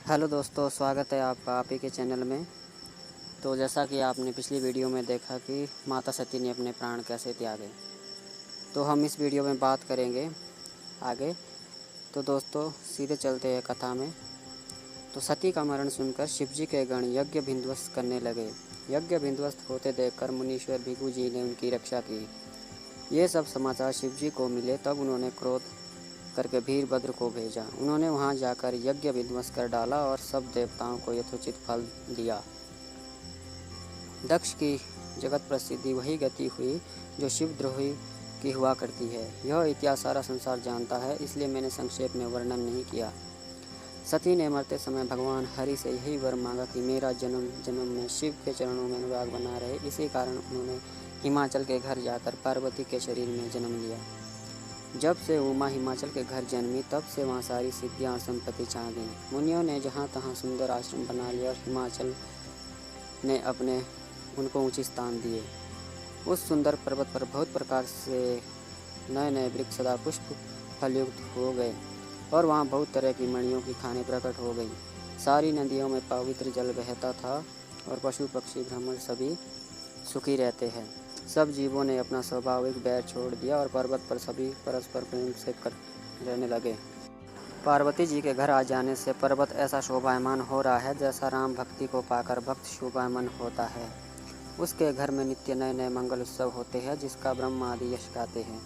Hello दोस्तों, स्वागत है आपका आप ही के चैनल में। तो जैसा कि आपने पिछली वीडियो में देखा कि माता सती ने अपने प्राण कैसे त्यागे, तो हम इस वीडियो में बात करेंगे आगे। तो दोस्तों सीधे चलते हैं कथा में। तो सती का मरण सुनकर शिवजी के गण यज्ञ विध्वंस करने लगे। यज्ञ विध्वंस होते देखकर मुनीश्वर भृगु जी ने उनकी रक्षा की। ये सब समाचार शिवजी को मिले तब उन्होंने क्रोध करके वीरभद्र को भेजा। उन्होंने वहां जाकर यज्ञ विध्वंस कर डाला और सब देवताओं को यथोचित फल दिया। दक्ष की जगत प्रसिद्धि वही गति हुई जो शिवद्रोही की हुआ करती है। यह इतिहास सारा संसार जानता है, इसलिए मैंने संक्षेप में वर्णन नहीं किया। सती ने मरते समय भगवान हरि से यही वर मांगा कि मेरा जन्म जन्म में शिव के चरणों में अनुराग बना रहे। इसी कारण उन्होंने हिमाचल के घर जाकर पार्वती के शरीर में जन्म लिया। जब से उमा हिमाचल के घर जन्मी तब से वहाँ सारी सिद्धियाँ और संपत्ति छा गईं। मुनियों ने जहाँ तहाँ सुंदर आश्रम बना लिया और हिमाचल ने अपने उनको ऊंचे स्थान दिए। उस सुंदर पर्वत पर बहुत प्रकार से नए नए वृक्ष सदा पुष्प फलयुक्त हो गए और वहाँ बहुत तरह की मणियों की खानें प्रकट हो गई। सारी नदियों में पवित्र जल बहता था और पशु पक्षी भ्रमण सभी सुखी रहते हैं। सब जीवों ने अपना स्वाभाविक बैर छोड़ दिया और पर्वत पर सभी परस्पर प्रेम से कर रहने लगे। पार्वती जी के घर आ जाने से पर्वत ऐसा शोभायमान हो रहा है जैसा राम भक्ति को पाकर भक्त शोभायमान होता है। उसके घर में नित्य नए नए मंगल उत्सव होते हैं जिसका ब्रह्म आदि यश गाते हैं।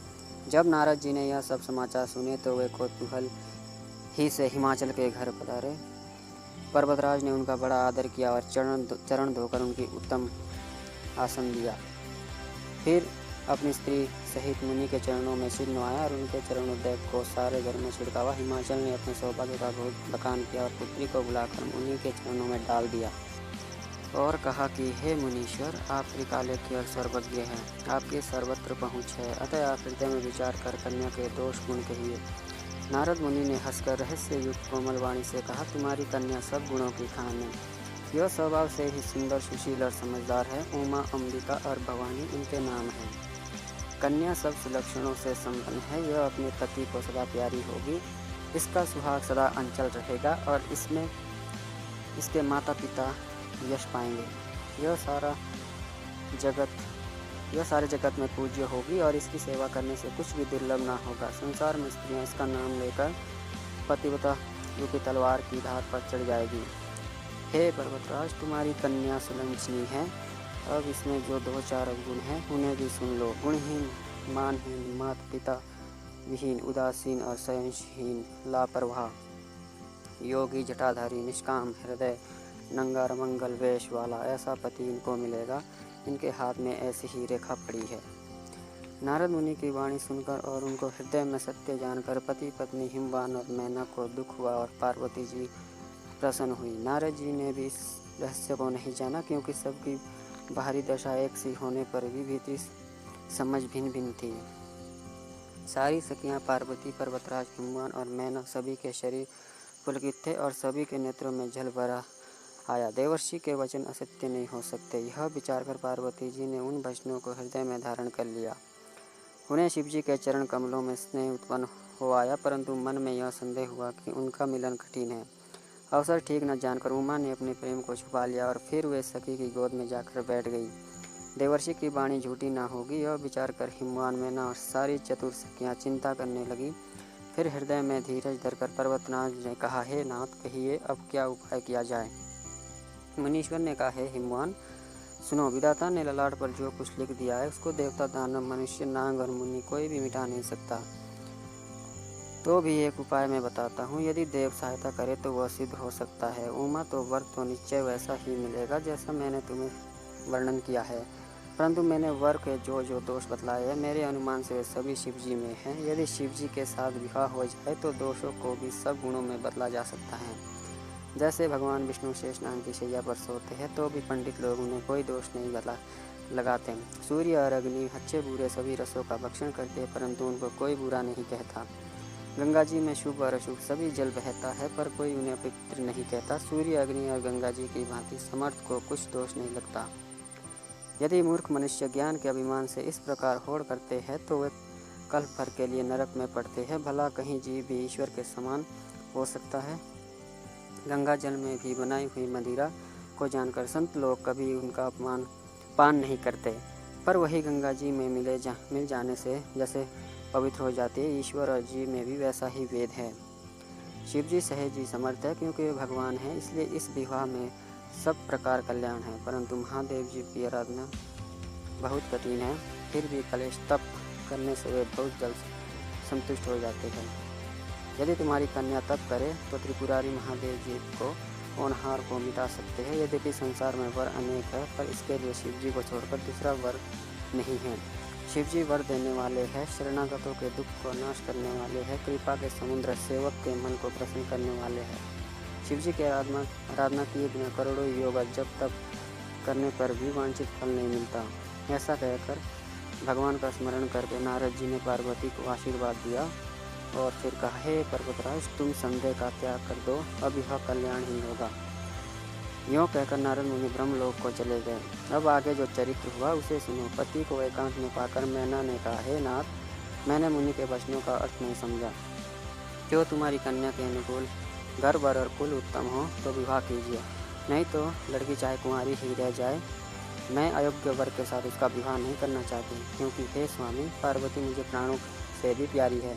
जब नारद जी ने यह सब समाचार सुने तो वे कौतूहल ही से हिमाचल के घर पधारे। पर्वतराज ने उनका बड़ा आदर किया और चरण धोकर उनकी उत्तम आसन दिया। फिर अपनी स्त्री सहित मुनि के चरणों में सिर नवाया और उनके चरणोदय को सारे घर में छिड़कावा। हिमाचल ने अपने सौभाग्य का बहुत बखान किया और पुत्री को बुलाकर मुनि के चरणों में डाल दिया और कहा कि हे मुनीश्वर, आप त्रिकाल के और सर्वज्ञ हैं, आपकी सर्वत्र पहुँच है, अतः आप हृदय में विचार कर कन्या के दोष गुण कहिए। नारद मुनि ने हंसकर रहस्य युक्त कोमल वाणी से कहा, तुम्हारी कन्या सब गुणों की खान है। यह स्वभाव से ही सुंदर, सुशील और समझदार है। उमा, अंबिका और भवानी इनके नाम हैं। कन्या सब सुलक्षणों से संपन्न है। यह अपने पति को सदा प्यारी होगी। इसका सुहाग सदा अंचल रहेगा और इसमें इसके माता पिता यश पाएंगे। यह सारे जगत में पूज्य होगी और इसकी सेवा करने से कुछ भी दुर्लभ ना होगा। संसार में स्त्रियां इसका नाम लेकर पतिव्रता रूपी तलवार की धार पर चढ़ जाएगी। हे पर्वतराज, तुम्हारी कन्या सुलक्षणी है। अब इसमें जो 2-4 गुण हैं उन्हें भी सुन लो। गुणहीन, मानहीन, माता पिता विहीन, उदासीन और सहनशील, लापरवाह, योगी, जटाधारी, निष्काम, हृदय नंगा, मंगल वेश वाला, ऐसा पति इनको मिलेगा। इनके हाथ में ऐसी ही रेखा पड़ी है। नारद मुनि की वाणी सुनकर और उनको हृदय में सत्य जानकर पति पत्नी हिमवान और मैना को दुख हुआ और पार्वती जी प्रसन्न हुई। नारद जी ने भी इस रहस्य को नहीं जाना क्योंकि सबकी बाहरी दशा एक सी होने पर भी भीतरी समझ भिन्न भिन्न थी। सारी सखियां पार्वती, पर्वतराज, हिमवान और मैना सभी के शरीर पुलकित थे और सभी के नेत्रों में जल भरा आया। देवर्षि के वचन असत्य नहीं हो सकते। यह विचार कर पार्वती जी ने उन वचनों को हृदय में धारण कर लिया। उन्हें शिवजी के चरण कमलों में स्नेह उत्पन्न हो आया, परंतु मन में यह संदेह हुआ कि उनका मिलन कठिन है। अवसर ठीक न जानकर उमा ने अपने प्रेम को छुपा लिया और फिर वे सखी की गोद में जाकर बैठ गई। देवर्षि की वाणी झूठी ना होगी, यह विचार कर हिमवान, मैना और सारी चतुर सखियां चिंता करने लगी। फिर हृदय में धीरज धरकर पर्वतनाथ ने कहा, हे नाथ, कहिए अब क्या उपाय किया जाए। मुनीश्वर ने कहा, हे हिमवान, सुनो, विधाता ने ललाट पर जो कुछ लिख दिया है उसको देवता, दानव, मनुष्य, नाग और मुनि कोई भी मिटा नहीं सकता। तो भी एक उपाय मैं बताता हूँ, यदि देव सहायता करे तो वह सिद्ध हो सकता है। उमा, तो वर तो निश्चय वैसा ही मिलेगा जैसा मैंने तुम्हें वर्णन किया है, परंतु मैंने वर के जो जो दोष बतलाए हैं मेरे अनुमान से वे सभी शिवजी में हैं। यदि शिवजी के साथ विवाह हो जाए तो दोषों को भी सब गुणों में बदला जा सकता है। जैसे भगवान विष्णु शेषनाग की शैया पर सोते हैं तो भी पंडित लोग उन्हें कोई दोष नहीं लगाते। सूर्य और अग्नि अच्छे बुरे सभी रसों का भक्षण करते हैं परंतु उनको कोई बुरा नहीं कहता। गंगा जी में शुभ और अशुभ सभी जल बहता है पर कोई उन्हें अपवित्र नहीं कहता। सूर्य, अग्नि और गंगा जी की भांति समर्थ को कुछ दोष नहीं लगता। यदि मूर्ख मनुष्य ज्ञान के अभिमान से इस प्रकार होड़ करते हैं तो वे कल्प भर के लिए नरक में पड़ते हैं। भला कहीं जीव भी ईश्वर के समान हो सकता है? गंगा जल में भी बनाई हुई मदिरा को जानकर संत लोग कभी उनका पान नहीं करते, पर वही गंगा जी में मिल जाने से जैसे पवित्र हो जाती है, ईश्वर और जीव में भी वैसा ही भेद है। शिव जी सहज ही समर्थ है, क्योंकि वे भगवान हैं, इसलिए इस विवाह में सब प्रकार कल्याण है। परंतु महादेव जी की आराधना बहुत कठिन है, फिर भी कलेश तप करने से वे बहुत जल्द संतुष्ट हो जाते हैं। यदि तुम्हारी कन्या तप करे तो त्रिपुरारी महादेव जी को होनहार को मिटा सकते हैं। यद्यपि संसार में वर अनेक है, पर इसके लिए शिव जी को छोड़कर दूसरा वर नहीं है। शिव जी वर देने वाले हैं, शरणागतों के दुख को नाश करने वाले हैं, कृपा के समुद्र, सेवक के मन को प्रसन्न करने वाले हैं। शिव जी की आराधना किए बिना करोड़ों योग जब तप करने पर भी वांछित फल नहीं मिलता। ऐसा कहकर भगवान का स्मरण करके नारद जी ने पार्वती को आशीर्वाद दिया और फिर कहा, हे पर्वतराज, तुम संदेह का त्याग कर दो, अब यह कल्याण ही होगा। यूँ कहकर नारद मुनि ब्रह्मलोक को चले गए। अब आगे जो चरित्र हुआ उसे सुनो। पति को एकांत में पाकर मैना ने कहा, हे नाथ, मैंने मुनि के वचनों का अर्थ नहीं समझा। जो तुम्हारी कन्या के अनुकूल घर वर और कुल उत्तम हो तो विवाह कीजिए, नहीं तो लड़की चाहे कुंवारी ही रह जाए। मैं अयोग्य वर के साथ उसका विवाह नहीं करना चाहती, क्योंकि हे स्वामी, पार्वती मुझे प्राणों से भी प्यारी है।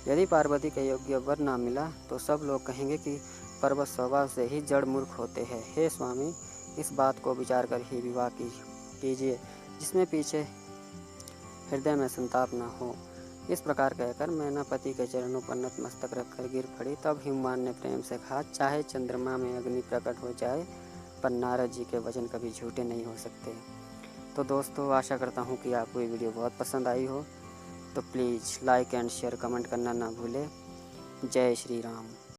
यदि पार्वती के योग्य वर ना मिला तो सब लोग कहेंगे कि पर्वत स्वभाव से ही जड़ मूर्ख होते हैं। हे स्वामी, इस बात को विचार कर ही विवाह कीजिए, जिसमें पीछे हृदय में संताप न हो। इस प्रकार कहकर मैना पति के चरणों पर नतमस्तक रखकर गिर पड़ी। तब हिमवान ने प्रेम से कहा, चाहे चंद्रमा में अग्नि प्रकट हो जाए, पर नारद जी के वचन कभी झूठे नहीं हो सकते। तो दोस्तों, आशा करता हूँ कि आपको ये वीडियो बहुत पसंद आई हो, तो please like and share comment करना ना भूलें। जय श्री राम।